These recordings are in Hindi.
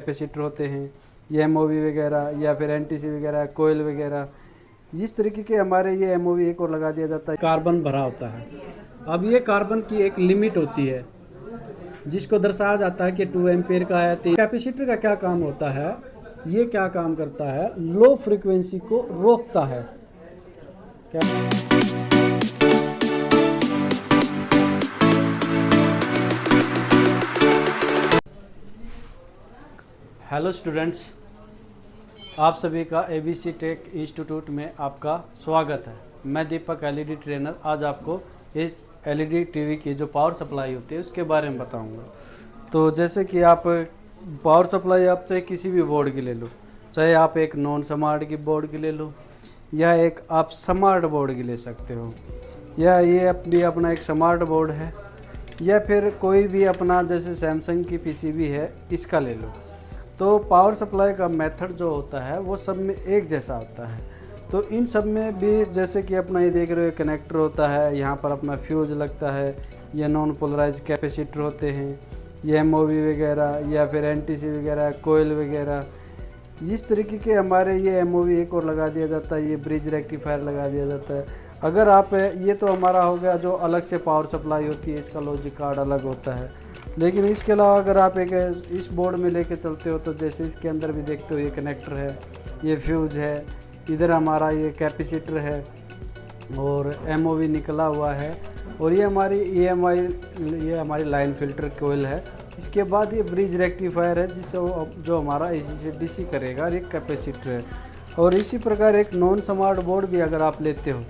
कैपेसिटर होते हैं, ये एमओवी वगैरह या फिर एनटीसी वगैरह, कोयल वगैरह, इस तरीके के हमारे ये एमओवी एक और लगा दिया जाता है। कार्बन भरा होता है। अब ये कार्बन की एक लिमिट होती है जिसको दर्शाया जाता है कि 2 एम्पेयर का है। कैपेसिटर का क्या काम होता है, ये क्या काम करता है, लो फ्रीक्वेंसी को रोकता है। हेलो स्टूडेंट्स, आप सभी का एबीसी टेक इंस्टीट्यूट में आपका स्वागत है। मैं दीपक एलईडी ट्रेनर आज आपको इस एलईडी टीवी की जो पावर सप्लाई होती है उसके बारे में बताऊंगा। तो जैसे कि आप पावर सप्लाई आप चाहे किसी भी बोर्ड की ले लो, चाहे आप एक नॉन स्मार्ट की बोर्ड की ले लो या एक आप स्मार्ट बोर्ड की ले सकते हो, या ये भी अपना एक स्मार्ट बोर्ड है, या फिर कोई भी अपना जैसे सैमसंग की पीसीबी है इसका ले लो। तो पावर सप्लाई का मेथड जो होता है वो सब में एक जैसा होता है। तो इन सब में भी जैसे कि अपना ये देख रहे हो कनेक्टर होता है, यहाँ पर अपना फ्यूज़ लगता है, ये नॉन पोलराइज कैपेसिटर होते हैं, ये एमओवी वगैरह या फिर एनटीसी वगैरह, कोयल वगैरह, इस तरीके के हमारे ये एमओवी एक और लगा दिया जाता है। ये ब्रिज रेक्टिफायर लगा दिया जाता है। अगर आप ये तो हमारा हो गया जो अलग से पावर सप्लाई होती है, इसका लॉजिक कार्ड अलग होता है। लेकिन इसके अलावा अगर आप एक इस बोर्ड में लेके चलते हो तो जैसे इसके अंदर भी देखते हो ये कनेक्टर है, ये फ्यूज है, इधर हमारा ये कैपेसिटर है और एमओवी निकला हुआ है, और ये हमारी ये हमारी लाइन फिल्टर कोयल है। इसके बाद ये ब्रिज रेक्टिफायर है जिससे जो हमारा एसी से डीसी करेगा, और एक कैपेसिटर है। और इसी प्रकार एक नॉन स्मार्ट बोर्ड भी अगर आप लेते हो,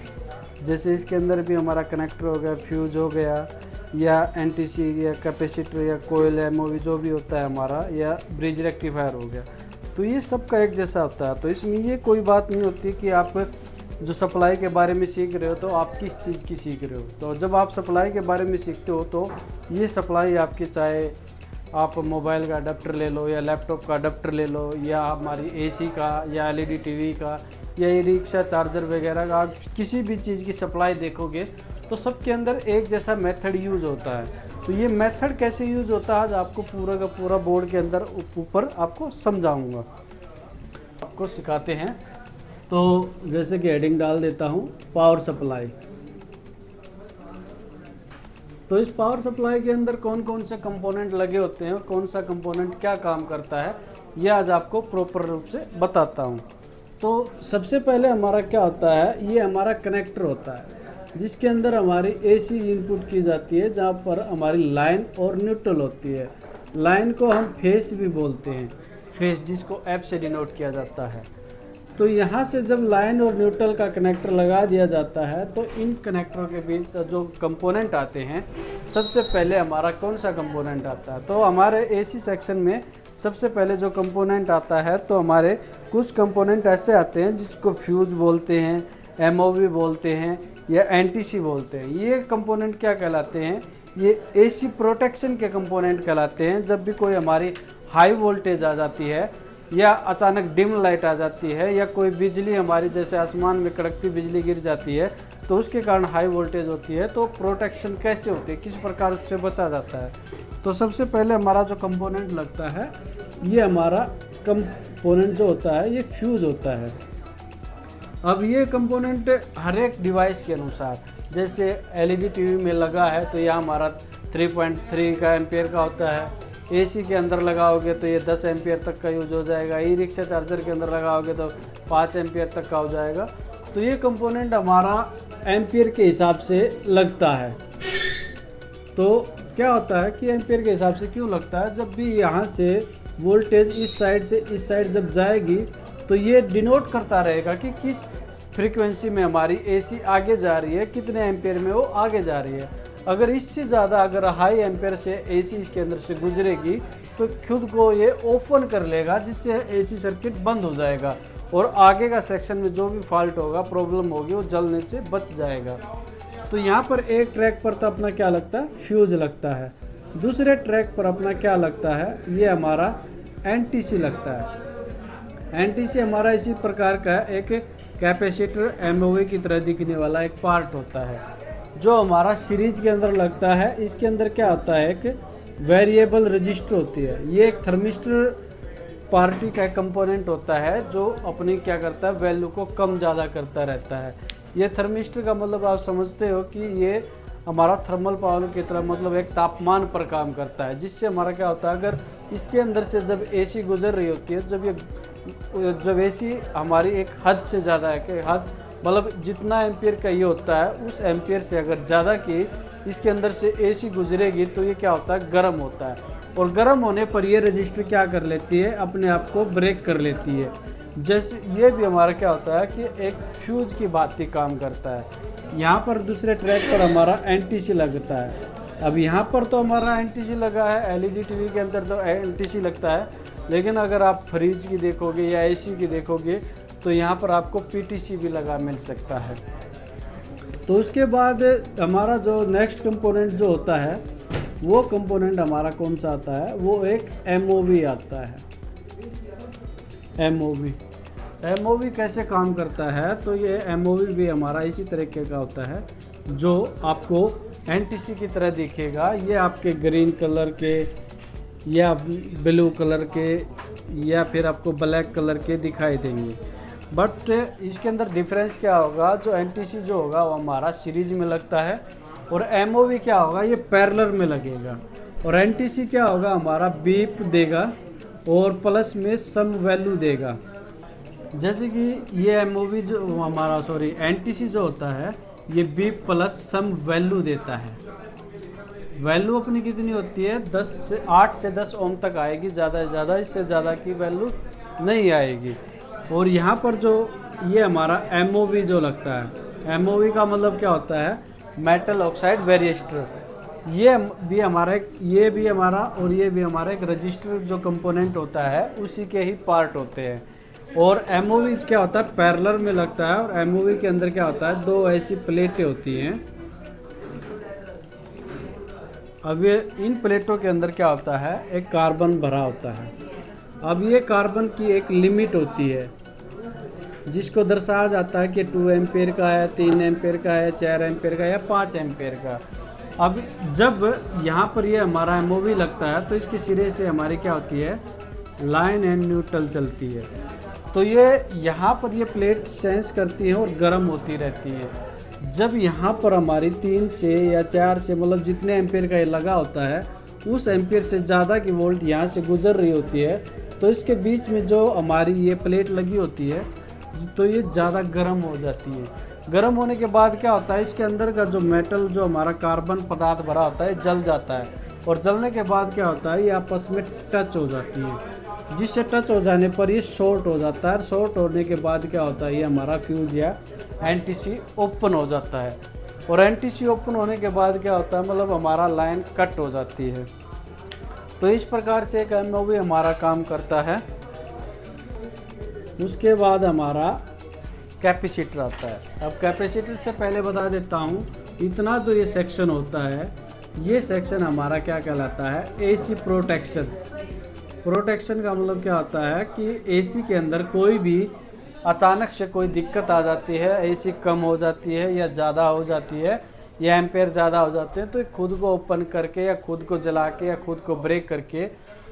जैसे इसके अंदर भी हमारा कनेक्टर हो गया, फ्यूज हो गया, या एनटीसी या कैपेसिटर या कोयल एमओवी जो भी होता है हमारा, या ब्रिज रेक्टिफायर हो गया, तो ये सब का एक जैसा होता है। तो इसमें ये कोई बात नहीं होती कि आप जो सप्लाई के बारे में सीख रहे हो तो आप किस चीज़ की सीख रहे हो। तो जब आप सप्लाई के बारे में सीखते हो तो ये सप्लाई आपकी, चाहे आप मोबाइल का अडेप्टर ले लो या लैपटॉप का अडेप्टर ले लो, या हमारी एसी का या एलईडी टीवी का या ई रिक्शा चार्जर वगैरह का, आप किसी भी चीज़ की सप्लाई देखोगे तो सबके अंदर एक जैसा मेथड यूज़ होता है। तो ये मेथड कैसे यूज़ होता है आज आपको पूरा का पूरा बोर्ड के अंदर ऊपर आपको समझाऊंगा, आपको सिखाते हैं। तो जैसे कि हेडिंग डाल देता हूँ पावर सप्लाई। तो इस पावर सप्लाई के अंदर कौन कौन से कंपोनेंट लगे होते हैं, कौन सा कंपोनेंट क्या काम करता है, यह आज आपको प्रॉपर रूप से बताता हूँ। तो सबसे पहले हमारा क्या होता है, ये हमारा कनेक्टर होता है जिसके अंदर हमारी एसी इनपुट की जाती है, जहाँ पर हमारी लाइन और न्यूट्रल होती है। लाइन को हम फेस भी बोलते हैं, फेस जिसको एफ से डिनोट किया जाता है। तो यहाँ से जब लाइन और न्यूट्रल का कनेक्टर लगा दिया जाता है तो इन कनेक्टरों के बीच जो कंपोनेंट आते हैं, सबसे पहले हमारा कौन सा कंपोनेंट आता है, तो हमारे एसी सेक्शन में सबसे पहले जो कंपोनेंट आता है, तो हमारे कुछ कंपोनेंट ऐसे आते हैं जिसको फ्यूज बोलते हैं, एमओवी बोलते हैं या एनटीसी बोलते हैं। ये कंपोनेंट क्या कहलाते हैं, ये एसी प्रोटेक्शन के कंपोनेंट कहलाते हैं। जब भी कोई हमारी हाई वोल्टेज आ जाती है या अचानक डिम लाइट आ जाती है, या कोई बिजली हमारी जैसे आसमान में कड़कती बिजली गिर जाती है तो उसके कारण हाई वोल्टेज होती है, तो प्रोटेक्शन कैसे होती है, किस प्रकार उससे बचा जाता है। तो सबसे पहले हमारा जो कंपोनेंट लगता है, ये हमारा कंपोनेंट जो होता है ये फ्यूज होता है। अब ये कंपोनेंट हर एक डिवाइस के अनुसार, जैसे एलईडी टीवी में लगा है तो यह हमारा 3.3 का एम्पियर का होता है, एसी के अंदर लगाओगे तो ये 10 एम्पियर तक का यूज हो जाएगा, ई रिक्शा चार्जर के अंदर लगाओगे तो 5 एम्पियर तक का हो जाएगा। तो ये कंपोनेंट हमारा एम्पियर के हिसाब से लगता है। तो क्या होता है कि एम्पियर के हिसाब से क्यों लगता है, जब भी यहाँ से वोल्टेज इस साइड से इस साइड जब जाएगी तो ये डिनोट करता रहेगा कि किस फ्रीक्वेंसी में हमारी एसी आगे जा रही है, कितने एम्पियर में वो आगे जा रही है। अगर इससे ज़्यादा अगर हाई एम्पियर से एसी इसके अंदर से गुजरेगी तो खुद को ये ओपन कर लेगा, जिससे एसी सर्किट बंद हो जाएगा और आगे का सेक्शन में जो भी फॉल्ट होगा, प्रॉब्लम होगी, वो जलने से बच जाएगा। तो यहाँ पर एक ट्रैक पर तो अपना क्या लगता है, फ्यूज लगता है। दूसरे ट्रैक पर अपना क्या लगता है, ये हमारा एनटीसी लगता है। एनटीसी हमारा इसी प्रकार का एक कैपेसिटर एमओवी की तरह दिखने वाला एक पार्ट होता है जो हमारा सीरीज के अंदर लगता है। इसके अंदर क्या होता है, एक वेरिएबल रजिस्टर होती है। ये एक थर्मिस्टर पार्टी का कंपोनेंट होता है जो अपनी क्या करता है, वैल्यू को कम ज़्यादा करता रहता है। ये थर्मिस्टर का मतलब आप समझते हो कि ये हमारा थर्मल पावर की तरह मतलब एक तापमान पर काम करता है, जिससे हमारा क्या होता है, अगर इसके अंदर से जब एसी गुजर रही होती है, जब एसी हमारी एक हद से ज़्यादा है कि हद मतलब जितना एम्पियर का ये होता है उस एम्पियर से अगर ज़्यादा की इसके अंदर से एसी गुजरेगी तो ये क्या होता है, गर्म होता है। और गर्म होने पर ये रजिस्टर क्या कर लेती है, अपने आप को ब्रेक कर लेती है। जैसे ये भी हमारा क्या होता है कि एक फ्यूज की भांति काम करता है। यहाँ पर दूसरे ट्रैक पर हमारा एनटीसी लगता है। अब यहाँ पर तो हमारा एनटीसी लगा है, एलईडी टीवी के अंदर तो एनटीसी लगता है, लेकिन अगर आप फ्रिज की देखोगे या एसी की देखोगे तो यहाँ पर आपको पीटीसी भी लगा मिल सकता है। तो उसके बाद हमारा जो नेक्स्ट कंपोनेंट जो होता है वो कंपोनेंट हमारा कौन सा आता है, वो एक एमओवी आता है। एमओवी कैसे काम करता है, तो ये एमओवी भी हमारा इसी तरीके का होता है जो आपको एनटीसी की तरह दिखेगा। ये आपके ग्रीन कलर के या ब्लू कलर के या फिर आपको ब्लैक कलर के दिखाई देंगे। बट इसके अंदर डिफरेंस क्या होगा, जो एनटीसी जो होगा वो हमारा सीरीज में लगता है और एमओवी क्या होगा, ये पैरेलल में लगेगा। और एनटीसी क्या होगा, हमारा बीप देगा और प्लस में सम वैल्यू देगा। जैसे कि ये एमओवी जो हमारा एनटीसी जो होता है ये बीप प्लस सम वैल्यू देता है। वैल्यू अपनी कितनी होती है, 8 से 10 ओम तक आएगी, ज़्यादा से ज़्यादा, इससे ज़्यादा की वैल्यू नहीं आएगी। और यहाँ पर जो ये हमारा एमओवी जो लगता है, एमओवी का मतलब क्या होता है, मेटल ऑक्साइड वेरिएस्टर। ये भी हमारा और ये भी हमारा एक रजिस्टर जो कंपोनेंट होता है उसी के ही पार्ट होते हैं। और एमओवी क्या होता है, पैरेलल में लगता है। और एमओवी के अंदर क्या होता है, 2 ऐसी प्लेटें होती हैं। अब ये इन प्लेटों के अंदर क्या होता है, एक कार्बन भरा होता है। अब ये कार्बन की एक लिमिट होती है जिसको दर्शाया जाता है कि 2 एम्पेयर का है, 3 एम्पेयर का है, 4 एम्पेयर का या 5 एम्पेयर का। अब जब यहाँ पर ये हमारा एमओवी लगता है तो इसके सिरे से हमारी क्या होती है, लाइन एंड न्यूट्रल चलती है। तो ये यहाँ पर ये प्लेट सेंस करती है और गर्म होती रहती है। जब यहाँ पर हमारी 3 से या 4 से मतलब जितने एम्पेयर का ये लगा होता है उस एम्पेयर से ज़्यादा की वोल्ट यहाँ से गुजर रही होती है, तो इसके बीच में जो हमारी ये प्लेट लगी होती है तो ये ज़्यादा गर्म हो जाती है। गर्म होने के बाद क्या होता है, इसके अंदर का जो मेटल जो हमारा कार्बन पदार्थ भरा होता है जल जाता है। और जलने के बाद क्या होता है, ये आपस में टच हो जाती है, जिससे टच हो जाने पर ये शॉर्ट हो जाता है। शॉर्ट होने के बाद क्या होता है, ये हमारा फ्यूज़ या एनटीसी ओपन हो जाता है। और एनटीसी ओपन होने के बाद क्या होता है, मतलब हमारा लाइन कट हो जाती है। तो इस प्रकार से एक एमओवी हमारा काम करता है। उसके बाद हमारा कैपेसिटर आता है। अब कैपेसिटर से पहले बता देता हूँ, इतना जो ये सेक्शन होता है, ये सेक्शन हमारा क्या कहलाता है, एसी प्रोटेक्शन। प्रोटेक्शन का मतलब क्या होता है कि एसी के अंदर कोई भी अचानक से कोई दिक्कत आ जाती है, एसी कम हो जाती है या ज़्यादा हो जाती है या एम्पेयर ज़्यादा हो जाते हैं, तो खुद को ओपन करके या खुद को जला के या खुद को ब्रेक करके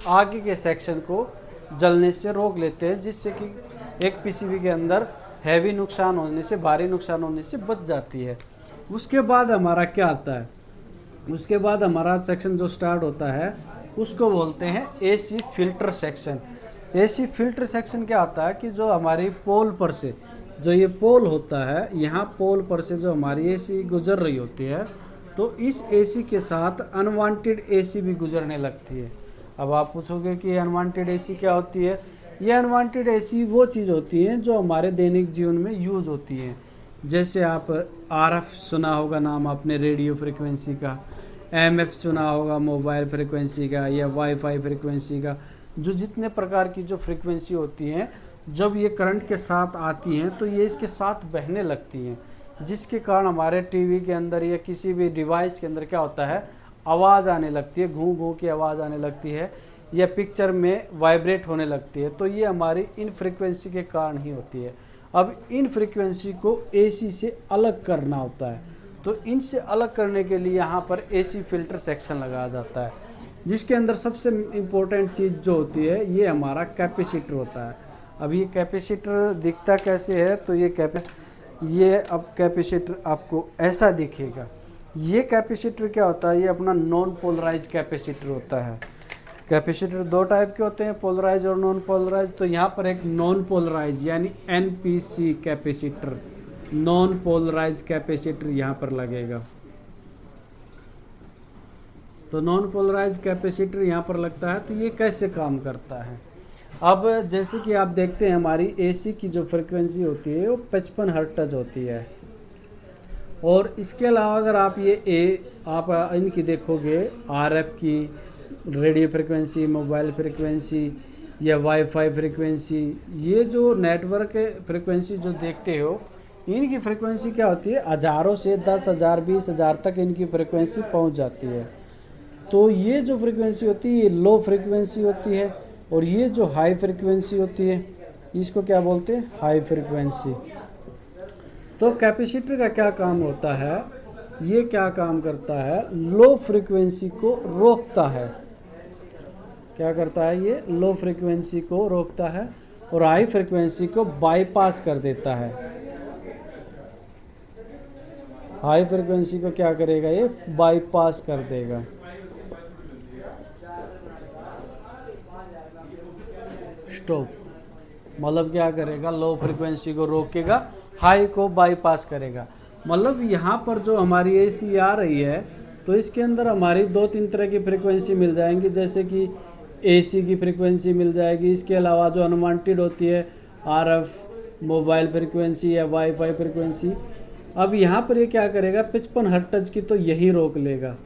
आगे के सेक्शन को जलने से रोक लेते हैं, जिससे कि एक पीसीबी के अंदर हैवी नुकसान होने से, भारी नुकसान होने से बच जाती है। उसके बाद हमारा क्या आता है, उसके बाद हमारा सेक्शन जो स्टार्ट होता है उसको बोलते हैं AC filter section. AC filter section क्या होता है कि जो हमारी पोल पर से, जो ये पोल होता है, यहाँ पोल पर से जो हमारी एसी गुजर रही होती है, तो इस एसी के साथ अनवांटेड एसी भी गुजरने लगती है। अब आप पूछोगे कि अनवांटेड एसी क्या होती है। ये अनवांटेड एसी वो चीज़ होती है जो हमारे दैनिक जीवन में यूज़ होती है। जैसे आप आरएफ सुना होगा नाम आपने रेडियो फ्रिक्वेंसी का, एमएफ सुना होगा मोबाइल फ्रिक्वेंसी का, या वाईफाई फ्रिक्वेंसी का। जो जितने प्रकार की जो फ्रिक्वेंसी होती हैं, जब ये करंट के साथ आती हैं तो ये इसके साथ बहने लगती हैं, जिसके कारण हमारे टीवी के अंदर या किसी भी डिवाइस के अंदर क्या होता है, आवाज़ आने लगती है, घूं घूं की आवाज़ आने लगती है या पिक्चर में वाइब्रेट होने लगती है। तो ये हमारी इन फ्रिक्वेंसी के कारण ही होती है। अब इन फ्रिक्वेंसी को एसी से अलग करना होता है, तो इनसे अलग करने के लिए यहाँ पर एसी फिल्टर सेक्शन लगाया जाता है। जिसके अंदर सबसे इम्पोर्टेंट चीज़ जो होती है ये हमारा कैपेसिटर होता है। अब ये कैपेसिटर दिखता कैसे है, तो ये अब कैपेसिटर आपको ऐसा दिखेगा। ये कैपेसिटर क्या होता है, ये अपना नॉन पोलराइज कैपेसिटर होता है। कैपेसिटर दो टाइप के होते हैं, पोलराइज और नॉन पोलराइज। तो यहाँ पर एक नॉन पोलराइज यानी NPC capacitor, non polarise capacitor यहाँ पर लगेगा। तो नॉन पोलराइज कैपेसिटर यहाँ पर लगता है। तो ये कैसे काम करता है, अब जैसे कि आप देखते हैं हमारी AC की जो फ्रिक्वेंसी होती है वो 55 हर्ट्ज होती है। और इसके अलावा अगर आप आप इनकी देखोगे, RF की रेडियो फ्रिक्वेंसी, मोबाइल फ्रिक्वेंसी या वाईफाई फ्रिक्वेंसी, ये जो नेटवर्क फ्रिक्वेंसी जो देखते हो, इनकी फ्रिक्वेंसी क्या होती है, हज़ारों से 10,000 20,000 तक इनकी फ्रिक्वेंसी पहुंच जाती है। तो ये जो फ्रिक्वेंसी होती है ये लो फ्रिक्वेंसी होती है, और ये जो हाई फ्रिक्वेंसी होती है इसको क्या बोलते हैं, हाई फ्रिक्वेंसी। तो कैपेसिटर का क्या काम होता है, ये क्या काम करता है, लो फ्रिक्वेंसी को रोकता है। क्या करता है, ये लो फ्रिक्वेंसी को रोकता है और हाई फ्रिक्वेंसी को बाईपास कर देता है। हाई फ्रिक्वेंसी को क्या करेगा, ये बाईपास कर देगा। स्टॉप मतलब क्या करेगा, लो फ्रिक्वेंसी को रोकेगा, हाई को बाईपास करेगा। मतलब यहाँ पर जो हमारी AC आ रही है तो इसके अंदर हमारी 2-3 तरह की फ्रिक्वेंसी मिल जाएंगी, जैसे कि AC की फ्रिक्वेंसी मिल जाएगी। इसके अलावा जो अनवांटेड होती है RF मोबाइल फ्रिक्वेंसी या वाईफाई फ्रिक्वेंसी। अब यहाँ पर ये क्या करेगा, 55 हर्ट्ज की तो यही रोक लेगा,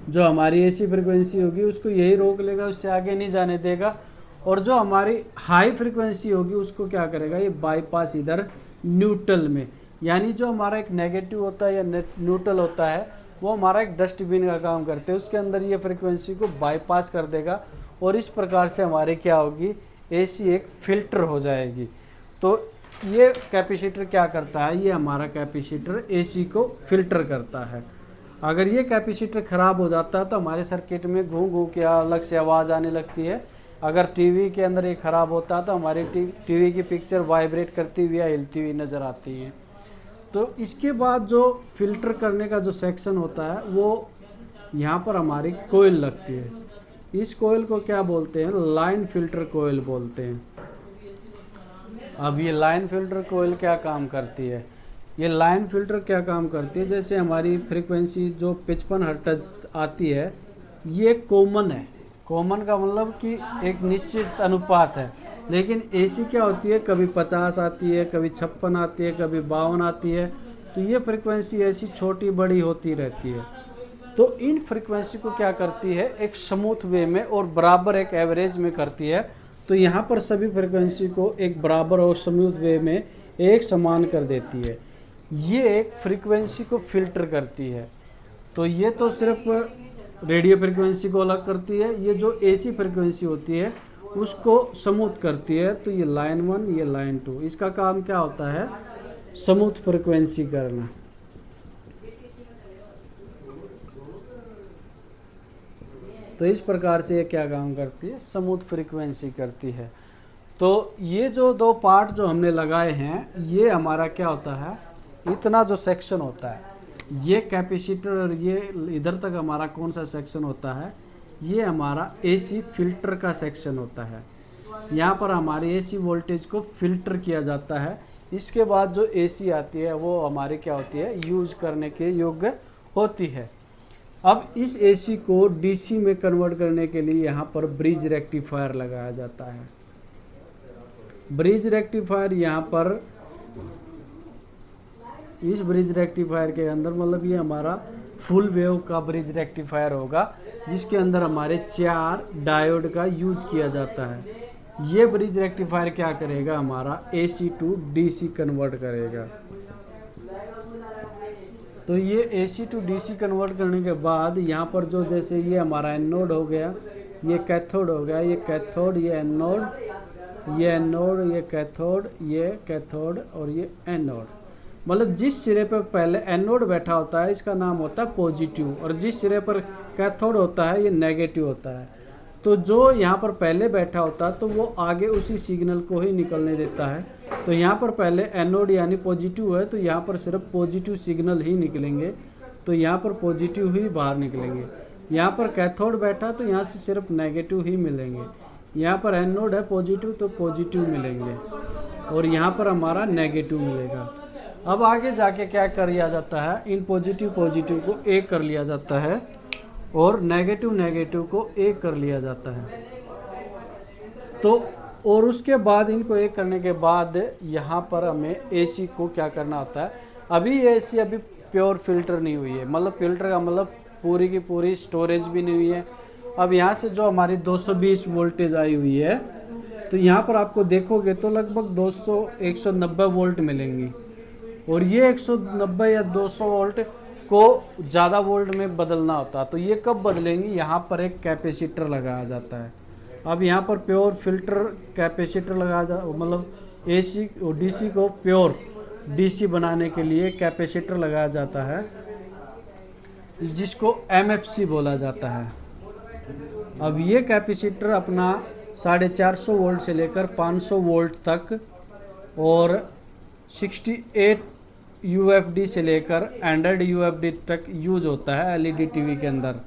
जो हमारी AC फ्रिक्वेंसी होगी उसको यही रोक लेगा, उससे आगे नहीं जाने देगा। और जो हमारी हाई फ्रिक्वेंसी होगी उसको क्या करेगा, ये बाईपास इधर न्यूट्रल में, यानी जो हमारा एक नेगेटिव होता है या न्यूट्रल होता है वो हमारा एक डस्टबिन का काम करते हैं, उसके अंदर ये फ्रिक्वेंसी को बाईपास कर देगा। और इस प्रकार से हमारे क्या होगी, AC एक फिल्टर हो जाएगी। तो ये कैपेसिटर क्या करता है, ये हमारा कैपेसिटर AC को फिल्टर करता है। अगर ये कैपेसिटर ख़राब हो जाता है तो हमारे सर्किट में घूं घूं के अलग से आवाज़ आने लगती है। अगर टीवी के अंदर ये ख़राब होता है तो हमारी टीवी की पिक्चर वाइब्रेट करती हुई या हिलती हुई नज़र आती है। तो इसके बाद जो फिल्टर करने का जो सेक्शन होता है वो यहाँ पर हमारी कोयल लगती है। इस कोयल को क्या बोलते हैं, लाइन फिल्टर कोयल बोलते हैं। अब ये लाइन फिल्टर कोयल क्या काम करती है, ये लाइन फिल्टर क्या काम करती है, जैसे हमारी फ्रीक्वेंसी जो 55 हर्ट्ज आती है ये कॉमन है। कॉमन का मतलब कि एक निश्चित अनुपात है, लेकिन AC क्या होती है, कभी 50 आती है, कभी 56 आती है, कभी 52 आती है। तो ये फ्रीक्वेंसी ऐसी छोटी बड़ी होती रहती है। तो इन फ्रीक्वेंसी को क्या करती है, एक स्मूथ वे में और बराबर एक एवरेज में करती है। तो यहाँ पर सभी फ्रीक्वेंसी को एक बराबर और स्मूथ वे में एक समान कर देती है। ये एक फ्रीक्वेंसी को फिल्टर करती है। तो ये तो सिर्फ रेडियो फ्रीक्वेंसी को अलग करती है, ये जो AC फ्रीक्वेंसी होती है उसको स्मूथ करती है। तो ये लाइन 1, ये लाइन 2, इसका काम क्या होता है, स्मूथ फ्रीक्वेंसी करना। तो इस प्रकार से ये क्या काम करती है, स्मूथ फ्रीक्वेंसी करती है। तो ये जो दो पार्ट जो हमने लगाए हैं, ये हमारा क्या होता है, इतना जो सेक्शन होता है, ये कैपेसिटर और ये इधर तक हमारा कौन सा सेक्शन होता है, ये हमारा AC फिल्टर का सेक्शन होता है। यहाँ पर हमारे AC वोल्टेज को फिल्टर किया जाता है। इसके बाद जो AC आती है वो हमारी क्या होती है, यूज़ करने के योग्य होती है। अब इस AC को DC में कन्वर्ट करने के लिए यहाँ पर ब्रिज रेक्टिफायर लगाया जाता है। ब्रिज रेक्टिफायर यहाँ पर, इस ब्रिज रेक्टिफायर के अंदर मतलब ये हमारा फुल वेव का ब्रिज रेक्टिफायर होगा, जिसके अंदर हमारे 4 डायोड का यूज किया जाता है। ये ब्रिज रेक्टिफायर क्या करेगा, हमारा AC टू DC कन्वर्ट करेगा। तो ये AC टू DC कन्वर्ट करने के बाद यहाँ पर जो, जैसे ये हमारा एनोड हो गया, ये कैथोड हो गया, ये कैथोड, ये एनोड, ये एनोड, ये कैथोड, ये कैथोड और ये एनोड। मतलब जिस सिरे पर पहले एनोड बैठा होता है इसका नाम होता है पॉजिटिव, और जिस सिरे पर कैथोड होता है ये नेगेटिव होता है। तो जो यहाँ पर पहले बैठा होता है तो वो आगे उसी सिग्नल को ही निकलने देता है। तो यहाँ पर पहले एनोड यानी पॉजिटिव है तो यहाँ पर सिर्फ पॉजिटिव सिग्नल ही निकलेंगे, तो यहाँ पर पॉजिटिव ही बाहर निकलेंगे। यहाँ पर कैथोड बैठा तो यहाँ से सिर्फ नेगेटिव ही मिलेंगे। यहाँ पर एनोड है पॉजिटिव तो पॉजिटिव मिलेंगे, और यहाँ पर हमारा नेगेटिव मिलेगा। अब आगे जाके क्या कर लिया जाता है, इन पॉजिटिव को एक कर लिया जाता है और नेगेटिव को एक कर लिया जाता है। तो और उसके बाद इनको एक करने के बाद यहाँ पर हमें एसी को क्या करना होता है। अभी एसी अभी प्योर फिल्टर नहीं हुई है, मतलब फिल्टर का मतलब पूरी की पूरी स्टोरेज भी नहीं हुई है। अब यहाँ से जो हमारी 220 वोल्टेज आई हुई है तो यहाँ पर आपको देखोगे तो लगभग 190 वोल्ट मिलेंगी, और ये 190 या 200 वोल्ट को ज़्यादा वोल्ट में बदलना होता। तो ये कब बदलेंगी, यहाँ पर एक कैपेसिटर लगाया जाता है। अब यहाँ पर प्योर फिल्टर कैपेसिटर लगाया मतलब एसी और डीसी को प्योर डीसी बनाने के लिए कैपेसिटर लगाया जाता है, जिसको एमएफसी बोला जाता है। अब ये कैपेसिटर अपना 450 वोल्ट से लेकर 500 वोल्ट तक और 68 यूएफडी से लेकर 100 यूएफडी तक यूज होता है एलईडी टीवी के अंदर।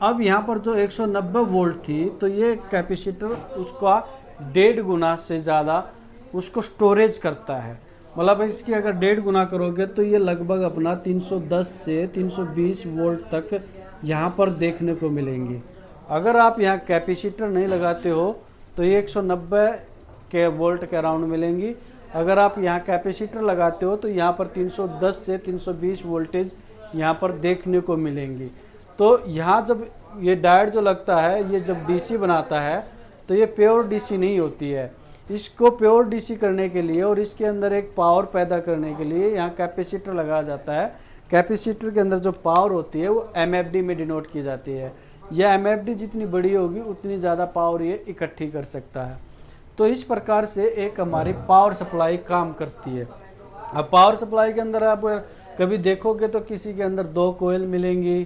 अब यहाँ पर जो 190 वोल्ट थी तो ये कैपेसिटर उसका 1.5 गुना से ज़्यादा उसको स्टोरेज करता है। मतलब इसकी अगर 1.5 गुना करोगे तो ये लगभग अपना 310 से 320 वोल्ट तक यहाँ पर देखने को मिलेंगी। अगर आप यहाँ कैपेसिटर नहीं लगाते हो तो ये 190 के वोल्ट के अराउंड मिलेंगी। अगर आप यहाँ कैपेसिटर लगाते हो तो यहाँ पर 310 से 320 वोल्टेज यहाँ पर देखने को मिलेंगी। तो यहाँ जब ये डायोड जो लगता है ये जब डीसी बनाता है तो ये प्योर डीसी नहीं होती है। इसको प्योर डीसी करने के लिए और इसके अंदर एक पावर पैदा करने के लिए यहाँ कैपेसिटर लगाया जाता है। कैपेसिटर के अंदर जो पावर होती है वो एमएफडी में डिनोट की जाती है। यह एमएफडी जितनी बड़ी होगी उतनी ज़्यादा पावर ये इकट्ठी कर सकता है। तो इस प्रकार से एक हमारी पावर सप्लाई काम करती है। अब पावर सप्लाई के अंदर आप कभी देखोगे तो किसी के अंदर 2 कोयल मिलेंगी,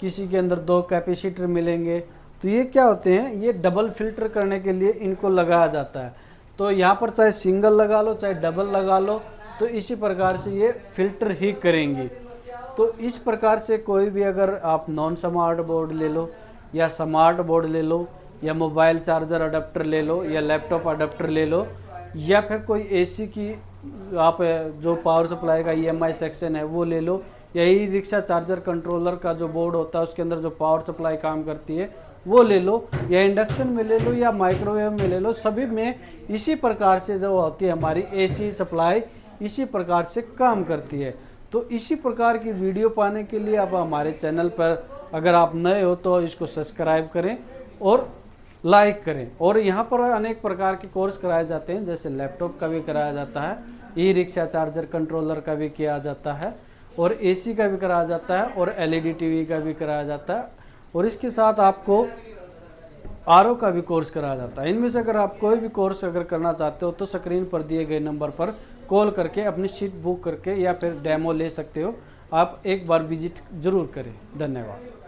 किसी के अंदर 2 कैपेसिटर मिलेंगे। तो ये क्या होते हैं, ये डबल फिल्टर करने के लिए इनको लगाया जाता है। तो यहाँ पर चाहे सिंगल लगा लो चाहे डबल लगा लो तो इसी प्रकार से ये फिल्टर ही करेंगी। तो इस प्रकार से कोई भी अगर आप नॉन स्मार्ट बोर्ड ले लो या स्मार्ट बोर्ड ले लो या मोबाइल चार्जर अडेप्टर ले लो या लैपटॉप अडेप्टर ले लो या फिर कोई एसी की आप जो पावर सप्लाई का ईएमआई सेक्शन है वो ले लो, या ई रिक्शा चार्जर कंट्रोलर का जो बोर्ड होता है उसके अंदर जो पावर सप्लाई काम करती है वो ले लो, या इंडक्शन में ले लो या माइक्रोवेव में ले लो। सभी में इसी प्रकार से जो होती है हमारी एसी सप्लाई इसी प्रकार से काम करती है। तो इसी प्रकार की वीडियो पाने के लिए आप हमारे चैनल पर अगर आप नए हो तो इसको सब्सक्राइब करें और लाइक करें। और यहाँ पर अनेक प्रकार के कोर्स कराए जाते हैं, जैसे लैपटॉप का भी कराया जाता है, ई रिक्शा चार्जर कंट्रोलर का भी किया जाता है, और एसी का भी कराया जाता है, और एलईडी टीवी का भी कराया जाता है, और इसके साथ आपको आरओ का भी कोर्स कराया जाता है। इनमें से अगर आप कोई भी कोर्स अगर करना चाहते हो तो स्क्रीन पर दिए गए नंबर पर कॉल करके अपनी सीट बुक करके या फिर डेमो ले सकते हो। आप एक बार विजिट जरूर करें। धन्यवाद।